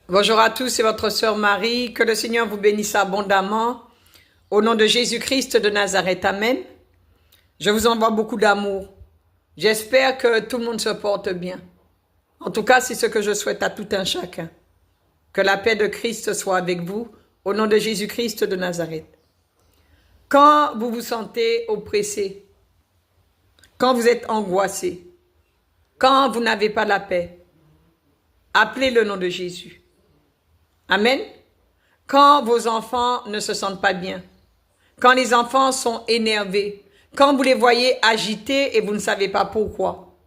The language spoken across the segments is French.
Bonjour à tous, c'est votre sœur Marie. Que le Seigneur vous bénisse abondamment. Au nom de Jésus-Christ de Nazareth, Amen. Je vous envoie beaucoup d'amour. J'espère que tout le monde se porte bien. En tout cas, c'est ce que je souhaite à tout un chacun. Que la paix de Christ soit avec vous, au nom de Jésus-Christ de Nazareth. Quand vous vous sentez oppressé, quand vous êtes angoissé, quand vous n'avez pas la paix, appelez le nom de Jésus. Amen. Quand vos enfants ne se sentent pas bien, quand les enfants sont énervés, quand vous les voyez agités et vous ne savez pas pourquoi,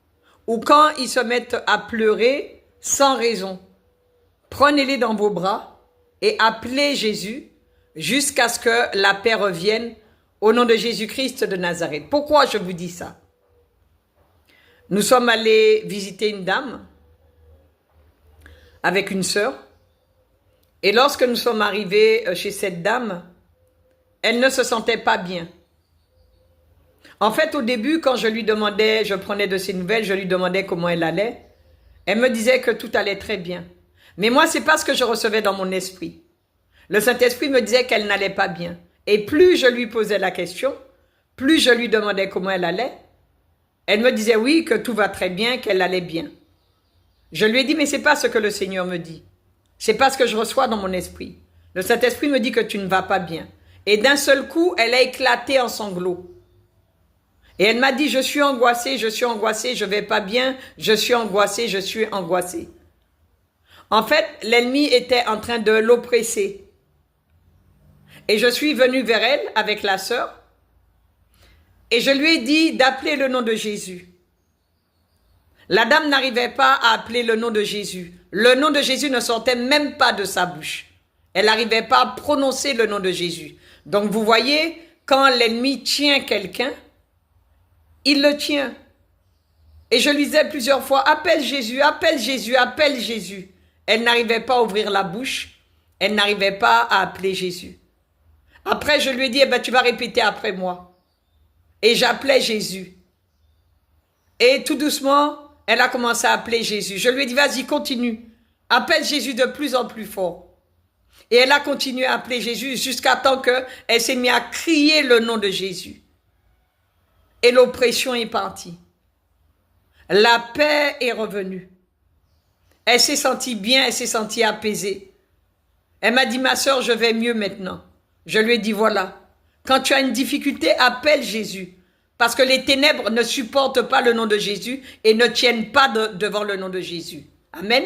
ou quand ils se mettent à pleurer sans raison, prenez-les dans vos bras et appelez Jésus jusqu'à ce que la paix revienne au nom de Jésus-Christ de Nazareth. Pourquoi je vous dis ça? Nous sommes allés visiter une dame avec une sœur. Et lorsque nous sommes arrivés chez cette dame, elle ne se sentait pas bien. En fait, au début, quand je lui demandais, je prenais de ses nouvelles, je lui demandais comment elle allait, elle me disait que tout allait très bien. Mais moi, c'est pas ce que je recevais dans mon esprit. Le Saint-Esprit me disait qu'elle n'allait pas bien. Et plus je lui posais la question, plus je lui demandais comment elle allait, elle me disait oui, que tout va très bien, qu'elle allait bien. Je lui ai dit, mais c'est pas ce que le Seigneur me dit. C'est pas ce que je reçois dans mon esprit. Le Saint-Esprit me dit que tu ne vas pas bien. Et d'un seul coup, elle a éclaté en sanglots. Et elle m'a dit, je suis angoissée, je vais pas bien, je suis angoissée, je suis angoissée. En fait, l'ennemi était en train de l'oppresser. Et je suis venue vers elle avec la sœur. Et je lui ai dit d'appeler le nom de Jésus. La dame n'arrivait pas à appeler le nom de Jésus. Le nom de Jésus ne sortait même pas de sa bouche. Elle n'arrivait pas à prononcer le nom de Jésus. Donc vous voyez, quand l'ennemi tient quelqu'un, il le tient. Et je lui disais plusieurs fois, appelle Jésus, appelle Jésus, appelle Jésus. Elle n'arrivait pas à ouvrir la bouche. Elle n'arrivait pas à appeler Jésus. Après, je lui ai dit, eh ben, tu vas répéter après moi. Et j'appelais Jésus. Et tout doucement, elle a commencé à appeler Jésus. Je lui ai dit, vas-y, continue. Appelle Jésus de plus en plus fort. Et elle a continué à appeler Jésus jusqu'à temps qu'elle s'est mise à crier le nom de Jésus. Et l'oppression est partie. La paix est revenue. Elle s'est sentie bien, elle s'est sentie apaisée. Elle m'a dit, ma sœur, je vais mieux maintenant. Je lui ai dit, voilà. Quand tu as une difficulté, appelle Jésus. Parce que les ténèbres ne supportent pas le nom de Jésus et ne tiennent pas devant le nom de Jésus. Amen.